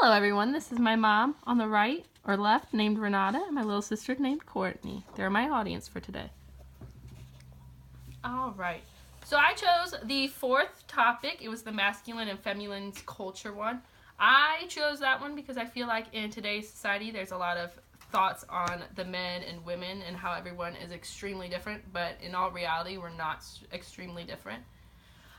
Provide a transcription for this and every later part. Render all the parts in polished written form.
Hello everyone, this is my mom on the right or left named Renata and my little sister named Courtney. They're my audience for today. Alright, so I chose the fourth topic. It was the masculine and feminine culture one. I chose that one because I feel like in today's society there's a lot of thoughts on the men and women and how everyone is extremely different, but in all reality we're not extremely different.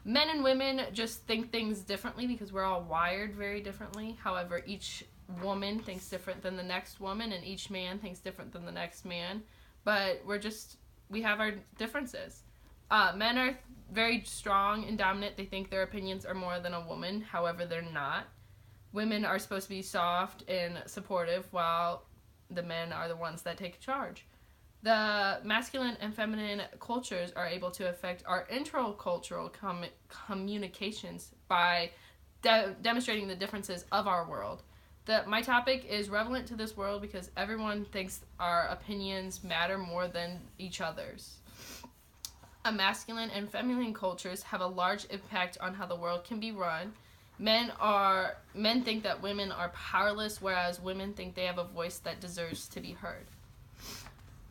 Men and women just think things differently because we're all wired very differently. However, each woman thinks different than the next woman, and each man thinks different than the next man. But we have our differences. Men are very strong and dominant. They think their opinions are more than a woman. However, they're not. Women are supposed to be soft and supportive, while the men are the ones that take charge. The masculine and feminine cultures are able to affect our intercultural communications by demonstrating the differences of our world. My topic is relevant to this world because everyone thinks our opinions matter more than each other's. Masculine and feminine cultures have a large impact on how the world can be run. Men think that women are powerless, whereas women think they have a voice that deserves to be heard.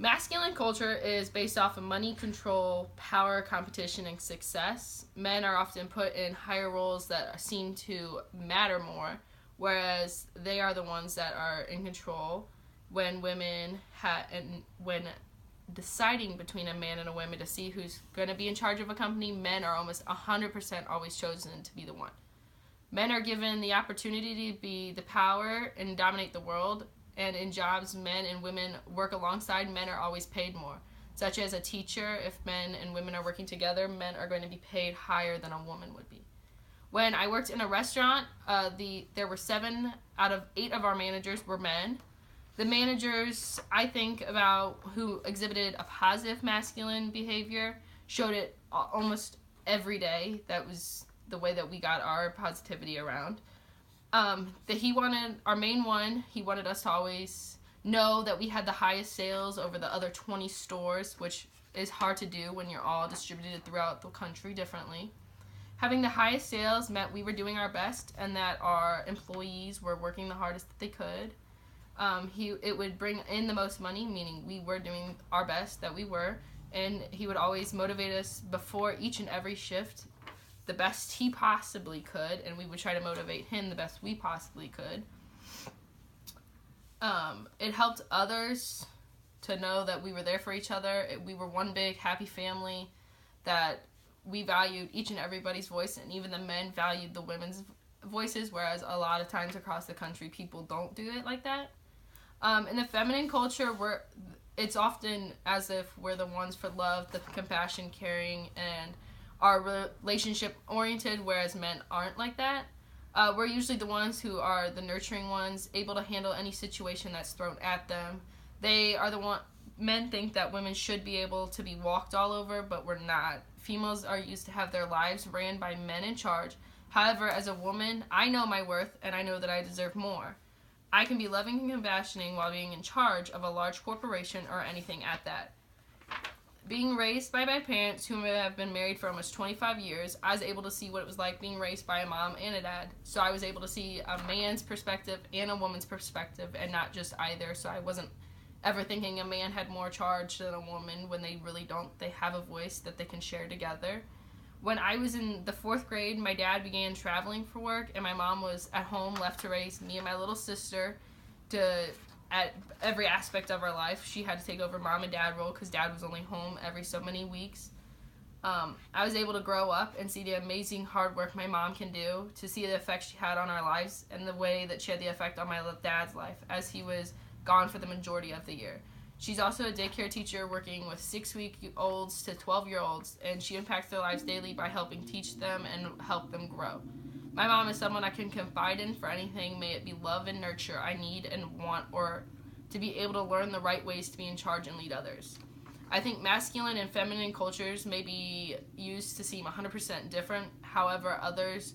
Masculine culture is based off of money, control, power, competition, and success. Men are often put in higher roles that seem to matter more, whereas they are the ones that are in control. When when deciding between a man and a woman to see who's going to be in charge of a company, men are almost 100% always chosen to be the one. Men are given the opportunity to be the power and dominate the world. And in jobs men and women work alongside, men are always paid more. Such as a teacher, if men and women are working together, men are going to be paid higher than a woman would be. When I worked in a restaurant, there were 7 out of 8 of our managers were men. The managers, I think, about who exhibited a positive masculine behavior showed it almost every day. That was the way that we got our positivity around. He wanted us to always know that we had the highest sales over the other 20 stores, which is hard to do when you're all distributed throughout the country differently. Having the highest sales meant we were doing our best and that our employees were working the hardest that they could. It would bring in the most money, meaning we were doing our best, that we were, and he would always motivate us before each and every shift the best he possibly could, and we would try to motivate him the best we possibly could. It helped others to know that we were there for each other. We were one big happy family, that we valued each and everybody's voice, and even the men valued the women's voices, whereas a lot of times across the country people don't do it like that. In the feminine culture, it's often as if we're the ones for love, the compassion, caring, and are relationship oriented, whereas men aren't like that. We're usually the ones who are the nurturing ones, able to handle any situation that's thrown at them. Men think that women should be able to be walked all over, but we're not. Females are used to have their lives ran by men in charge. However, as a woman, I know my worth and I know that I deserve more. I can be loving and compassionate while being in charge of a large corporation or anything at that. Being raised by my parents, who have been married for almost 25 years, I was able to see what it was like being raised by a mom and a dad. So I was able to see a man's perspective and a woman's perspective, and not just either. So I wasn't ever thinking a man had more charge than a woman when they really don't. They have a voice that they can share together. When I was in the 4th grade, my dad began traveling for work, and my mom was at home left to raise me and my little sister at every aspect of our life. She had to take over mom and dad role because dad was only home every so many weeks. I was able to grow up and see the amazing hard work my mom can do, to see the effect she had on our lives and the way that she had the effect on my dad's life as he was gone for the majority of the year. She's also a daycare teacher working with 6-week-olds to 12-year-olds, and she impacts their lives daily by helping teach them and help them grow. My mom is someone I can confide in for anything, may it be love and nurture I need and want, or to be able to learn the right ways to be in charge and lead others. I think masculine and feminine cultures may be used to seem 100% different, however others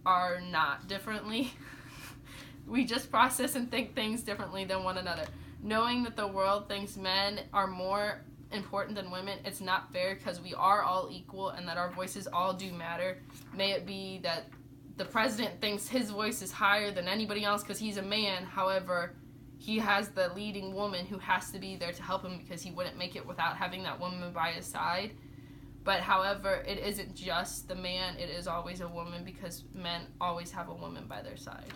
are not differently. We just process and think things differently than one another. Knowing that the world thinks men are more important than women, it's not fair because we are all equal and that our voices all do matter. May it be that the president thinks his voice is higher than anybody else because he's a man. However, he has the leading woman who has to be there to help him because he wouldn't make it without having that woman by his side. But however, it isn't just the man, it is always a woman because men always have a woman by their side.